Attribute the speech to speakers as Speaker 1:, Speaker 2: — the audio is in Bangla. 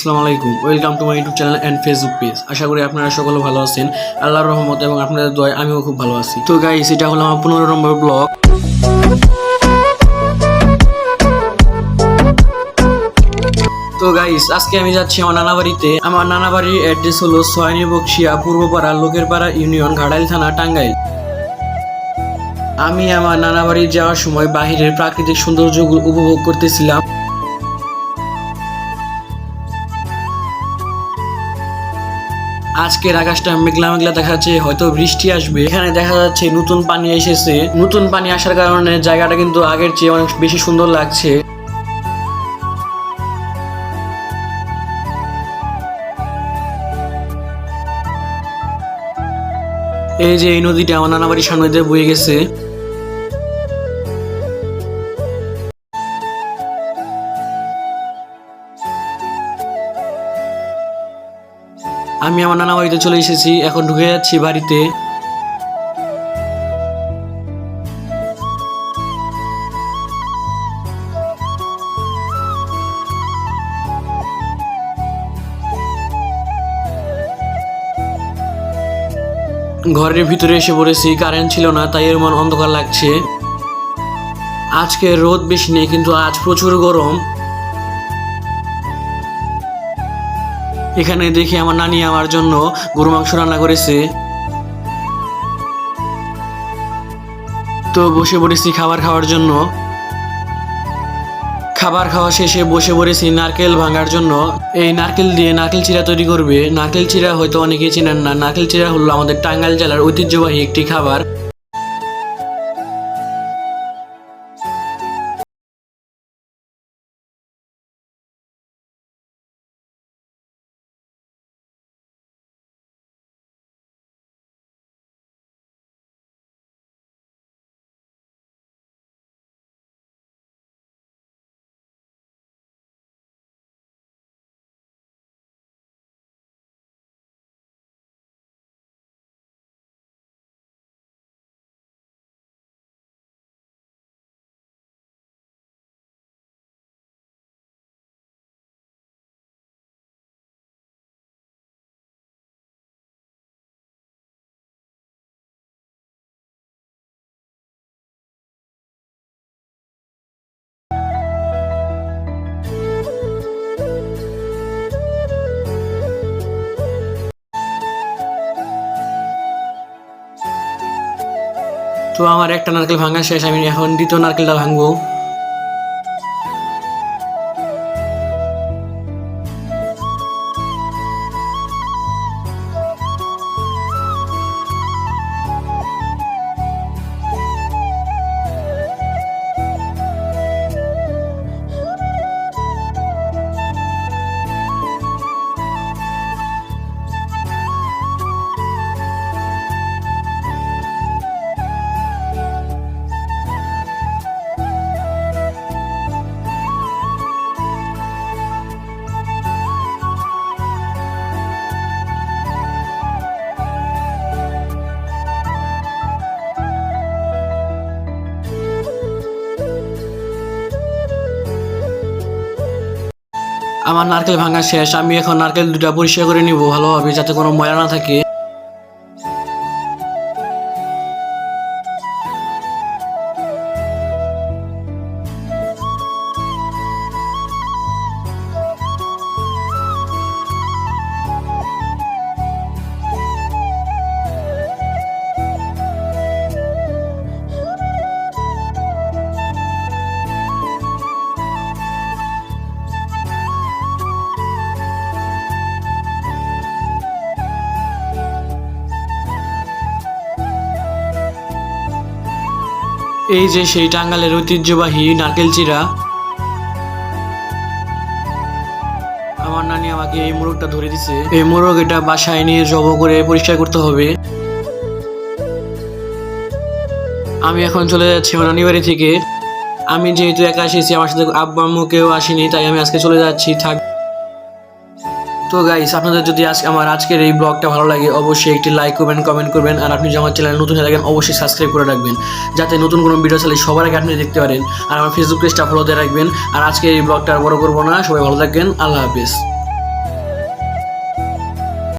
Speaker 1: আসসালামু আলাইকুম, welcome to my YouTube channel and Facebook page. আশা করি আপনারা সকলে ভালো আছেন। আল্লাহর রহমত এবং আপনাদের দোয়ায় আমিও খুব ভালো আছি। তো গাইস, এটা হলো আমার 15 নম্বর ব্লগ। তো গাইস, আজকে আমি যাচ্ছি আমার নানা বাড়িতে। আমার নানা বাড়ির অ্যাড্রেস হলো সয়নি বকশিয়া, পূর্বপাড়া, লোকেরপাড়া ইউনিয়ন, ঘাটাইল থানা, টাঙ্গাইল। আমি আমার নানা বাড়ি যাওয়ার সময় বাহিরের প্রাকৃতিক সৌন্দর্য উপভোগ করতেছিলাম। আজকের আকাশটা মেঘলা মেঘলা দেখা যাচ্ছে, হয়তো বৃষ্টি আসবে। এখানে দেখা যাচ্ছে নতুন পানি এসেছে। নতুন পানি আসার কারণে জায়গাটা কিন্তু আগের চেয়ে অনেক বেশি সুন্দর লাগছে। এই যে এই নদীটা আমার নানা বাড়ির সামনে দিয়ে বয়ে গেছে। আমি আমার নানা বাড়িতে চলে এসেছি, এখন ঢুকে যাচ্ছি বাড়িতে। ঘরের ভিতরে এসে পড়েছি, কারেন্ট ছিল না, তাই এর মন অন্ধকার লাগছে। আজকে রোদ বেশি নেই, কিন্তু আজ প্রচুর গরম। এখানে দেখি আমার নানি আমার জন্য গরু মাংস রান্না করেছে। তো বসে পড়েছি খাবার খাওয়ার জন্য। খাবার খাওয়া শেষে বসে পড়েছি নারকেল ভাঙার জন্য। এই নারকেল দিয়ে নারকেল চিড়া তৈরি করবে। নারকেল চিড়া হয়তো অনেকেই চেনেন না। নারকেল চিড়া হলো আমাদের টাঙ্গাইল জেলার ঐতিহ্যবাহী একটি খাবার। তো আমার একটা নারকেল ভাঙা শেষ, আমি এখন দ্বিতীয় নারকেলটা ভাঙবো। আমার নারকেল ভাঙা শেষ, আমি এখন নারকেল দুটা পরিষ্কার করে নিব ভালোভাবে, যাতে কোনো ময়লা না থাকে। এই যে সেই টাঙ্গাইলের ঐতিহ্যবাহী নারকেল চিড়া। আমার নানি আমাকে এই মোরগটা ধরে দিছে। এই মোরগ এটা বাসায় নিয়ে জব করে পরিষ্কার করতে হবে। আমি এখন চলে যাচ্ছি আমার নানি বাড়ি থেকে। আমি যেহেতু একা এসেছি, আমার সাথে আব্বা আম্মু কেউ আসেনি, তাই আমি আজকে চলে যাচ্ছি। তো গাইস, আপনাদের যদি আমার আজকের এই ব্লগটা ভালো লাগে, অবশ্যই একটি লাইক করবেন, কমেন্ট করবেন। আর আপনি যদি আমার চ্যানেল নতুন হয়ে থাকেন, অবশ্যই সাবস্ক্রাইব করে রাখবেন, যাতে নতুন কোনো ভিডিও চাইলে সবার আগে আপনি দেখতে পারেন। আর আমার ফেসবুক পেজটা ফলো দিয়ে রাখবেন। আর আজকে এই ব্লগটা আর বড় করবো না, সবাই ভালো থাকবেন। আল্লাহ হাফেজ।